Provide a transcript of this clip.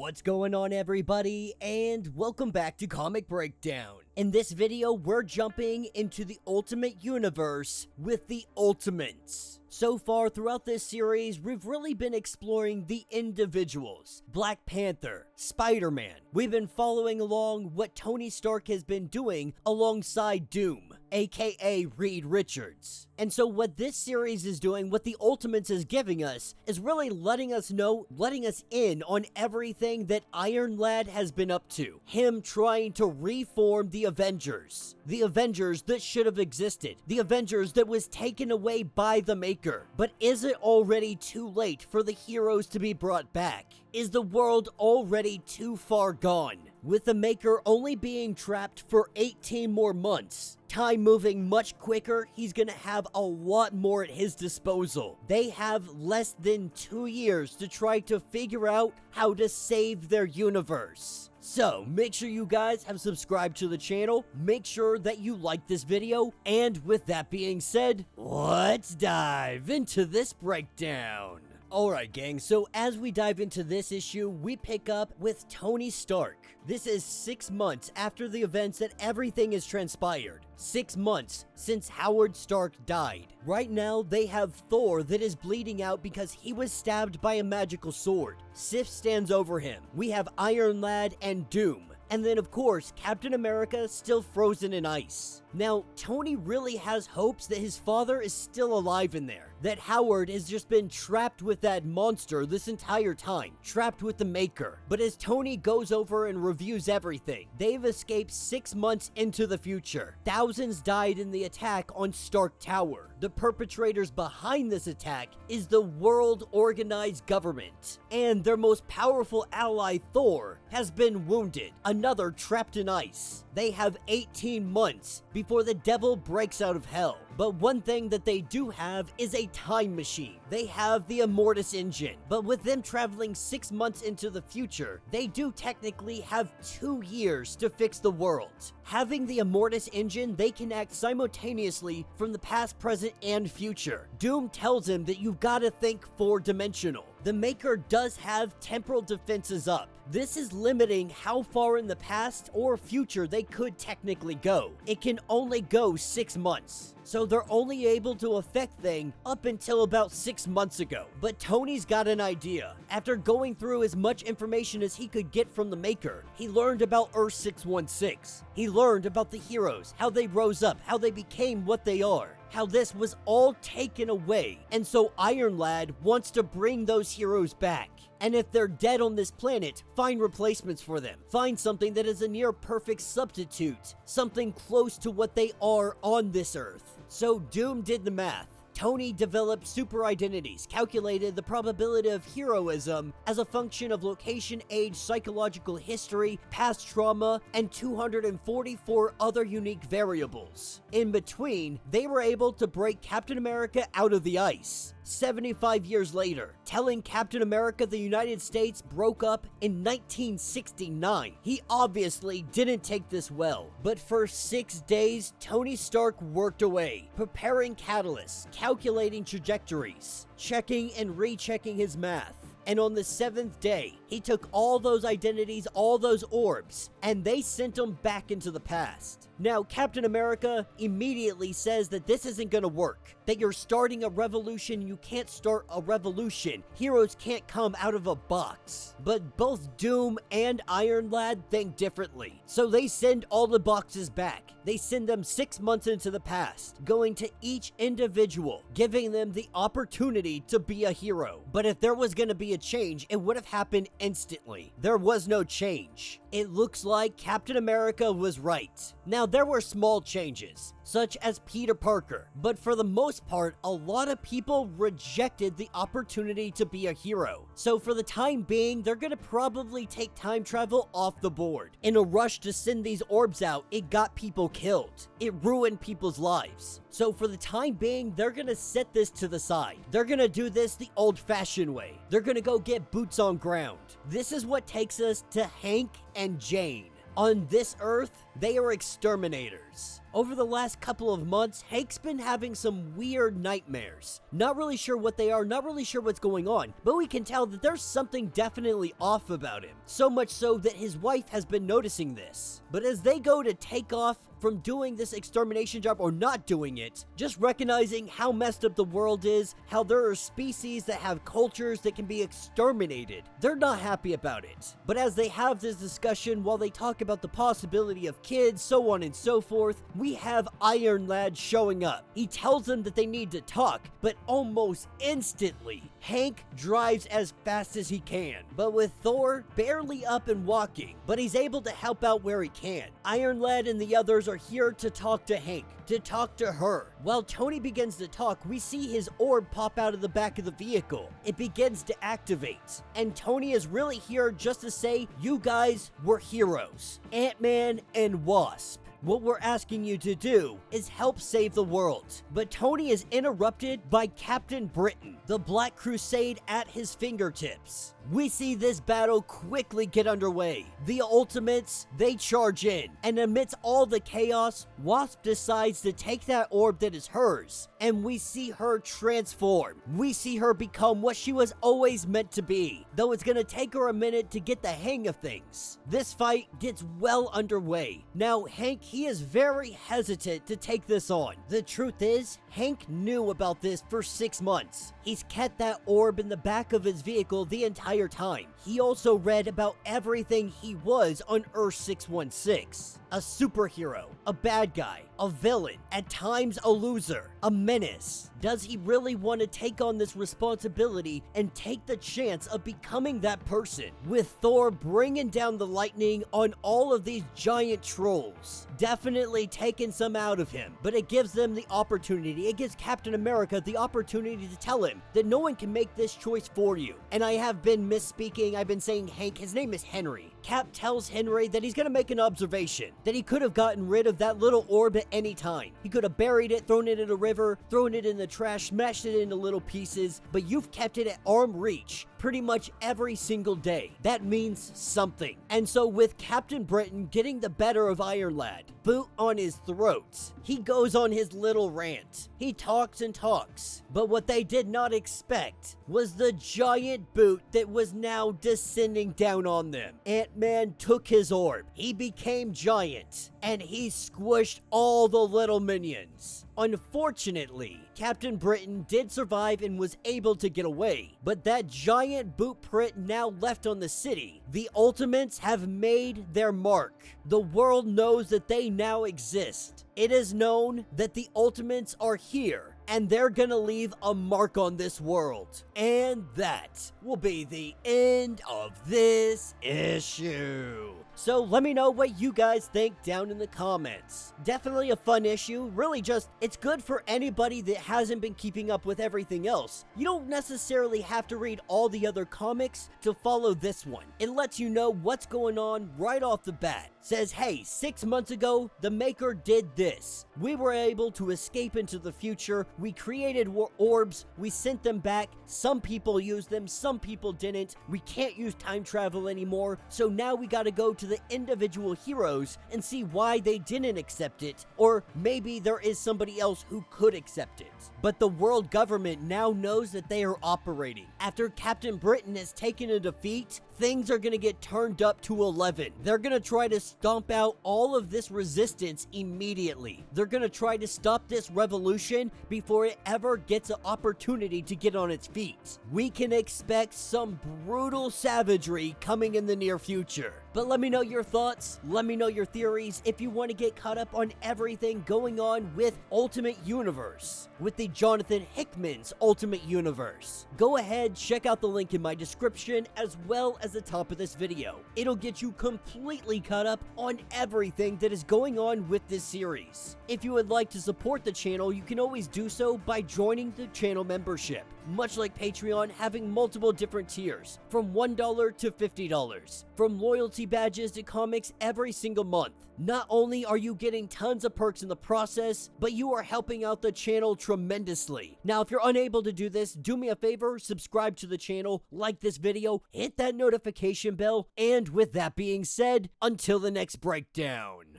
What's going on, everybody, and welcome back to Comic Breakdown. In this video, we're jumping into the Ultimate Universe with the Ultimates. So far throughout this series, we've really been exploring the individuals. Black Panther, Spider-Man. We've been following along what Tony Stark has been doing alongside Doom, aka Reed Richards. And so what this series is doing, what the Ultimates is giving us, is really letting us in on everything that Iron Lad has been up to. Him trying to reform the Avengers. The Avengers that should have existed. The Avengers that was taken away by the Maker. But is it already too late for the heroes to be brought back? Is the world already too far gone? With the Maker only being trapped for 18 more months. Time moving much quicker, he's gonna have a lot more at his disposal. They have less than 2 years to try to figure out how to save their universe. So, make sure you guys have subscribed to the channel, make sure that you like this video, and with that being said, let's dive into this breakdown. Alright gang, so as we dive into this issue, we pick up with Tony Stark. This is 6 months after the events that everything has transpired. 6 months since Howard Stark died. Right now, they have Thor that is bleeding out because he was stabbed by a magical sword. Sif stands over him. We have Iron Lad and Doom. And then, of course, Captain America still frozen in ice. Now, Tony really has hopes that his father is still alive in there. That Howard has just been trapped with that monster this entire time. Trapped with the Maker. But as Tony goes over and reviews everything, they've escaped 6 months into the future. Thousands died in the attack on Stark Tower. The perpetrators behind this attack is the World Organized Government. And their most powerful ally, Thor, has been wounded. Another trapped in ice. They have 18 months before the devil breaks out of hell. But one thing that they do have is a time machine. They have the Immortus engine. But with them traveling 6 months into the future, they do technically have 2 years to fix the world. Having the Immortus engine, they can act simultaneously from the past, present, and future. Doom tells him that you've got to think 4-dimensional. The Maker does have temporal defenses up. This is limiting how far in the past or future they could technically go. It can only go 6 months. So they're only able to affect things up until about 6 months ago. But Tony's got an idea. After going through as much information as he could get from the Maker, he learned about Earth 616. He learned about the heroes, how they rose up, how they became what they are. How this was all taken away, and so Iron Lad wants to bring those heroes back. And if they're dead on this planet, find replacements for them. Find something that is a near perfect substitute, something close to what they are on this Earth. So Doom did the math. Tony developed super identities, calculated the probability of heroism as a function of location, age, psychological history, past trauma, and 244 other unique variables. In between, they were able to break Captain America out of the ice. 75 years later, telling Captain America the United States broke up in 1969. He obviously didn't take this well, but for 6 days, Tony Stark worked away, preparing catalysts, calculating trajectories, checking and rechecking his math. And on the 7th day, he took all those identities, all those orbs, and they sent them back into the past. Now, Captain America immediately says that this isn't gonna work. That you're starting a revolution, you can't start a revolution. Heroes can't come out of a box. But both Doom and Iron Lad think differently. So they send all the boxes back. They send them 6 months into the past, going to each individual, giving them the opportunity to be a hero. But if there was gonna be a change, it would have happened instantly. There was no change. It looks like Captain America was right. Now, there were small changes, such as Peter Parker, but for the most part, a lot of people rejected the opportunity to be a hero. So for the time being, they're gonna probably take time travel off the board. In a rush to send these orbs out, it got people killed. It ruined people's lives. So for the time being, they're gonna set this to the side. They're gonna do this the old-fashioned way. They're gonna go get boots on ground. This is what takes us to Hank and Jane. On this Earth, They are exterminators. Over the last couple of months, Hank's been having some weird nightmares. Not really sure what they are, not really sure what's going on, but we can tell that there's something definitely off about him. So much so that his wife has been noticing this. But as they go to take off from doing this extermination job or not doing it, just recognizing how messed up the world is, how there are species that have cultures that can be exterminated, they're not happy about it. But as they have this discussion, while they talk about the possibility of kids, so on and so forth, we have Iron Lad showing up. He tells them that they need to talk, but almost instantly, Hank drives as fast as he can. But with Thor barely up and walking, but he's able to help out where he can. Iron Lad and the others are here to talk to Hank, to talk to her. While Tony begins to talk, we see his orb pop out of the back of the vehicle. It begins to activate, and Tony is really here just to say, you guys were heroes. Ant-Man and Wasp. What we're asking you to do is help save the world. But Tony is interrupted by Captain Britain, the Black Crusade at his fingertips. We see this battle quickly get underway. The Ultimates, they charge in, and amidst all the chaos, Wasp decides to take that orb that is hers, and we see her transform. We see her become what she was always meant to be, though it's gonna take her a minute to get the hang of things. This fight gets well underway. Now, Hank, he is very hesitant to take this on. The truth is, Hank knew about this for 6 months. He's kept that orb in the back of his vehicle the entire time. He also read about everything he was on Earth 616. A superhero, a bad guy, a villain, at times a loser, a menace. Does he really want to take on this responsibility and take the chance of becoming that person? With Thor bringing down the lightning on all of these giant trolls, definitely taking some out of him, but it gives them the opportunity, it gives Captain America the opportunity to tell him that no one can make this choice for you. And I have been misspeaking, I've been saying Hank, his name is Henry. Cap tells Henry that he's gonna make an observation, that he could have gotten rid of that little orb at any time. He could have buried it, thrown it in a river, thrown it in the trash, smashed it into little pieces, but you've kept it at arm reach pretty much every single day. That means something. And so with Captain Britain getting the better of Iron Lad, boot on his throat, he goes on his little rant. He talks and talks, but what they did not expect was the giant boot that was now descending down on them. Ant-Man took his orb, he became giant, and he squished all the little minions. Unfortunately, Captain Britain did survive and was able to get away, but that giant boot print now left on the city. The Ultimates have made their mark. The world knows that they now exist. It is known that the Ultimates are here, and they're gonna leave a mark on this world. And that will be the end of this issue. So let me know what you guys think down in the comments. Definitely a fun issue, really just, it's good for anybody that hasn't been keeping up with everything else. You don't necessarily have to read all the other comics to follow this one. It lets you know what's going on right off the bat. Says, hey, 6 months ago, the maker did this. We were able to escape into the future. We created orbs. We sent them back. Some people used them. Some people didn't. We can't use time travel anymore. So now we gotta go to the individual heroes and see why they didn't accept it. Or maybe there is somebody else who could accept it. But the world government now knows that they are operating. After Captain Britain has taken a defeat, things are gonna get turned up to 11. They're gonna try to stomp out all of this resistance immediately. They're gonna try to stop this revolution before it ever gets an opportunity to get on its feet. We can expect some brutal savagery coming in the near future. But let me know your thoughts, let me know your theories if you want to get caught up on everything going on with Ultimate Universe, with the Jonathan Hickman's Ultimate Universe. Go ahead, check out the link in my description as well as the top of this video. It'll get you completely caught up on everything that is going on with this series. If you would like to support the channel, you can always do so by joining the channel membership. Much like Patreon, having multiple different tiers, from $1 to $50, from loyalty badges to comics every single month. Not only are you getting tons of perks in the process, but you are helping out the channel tremendously. Now, if you're unable to do this, do me a favor, subscribe to the channel, like this video, hit that notification bell, and with that being said, until the next breakdown.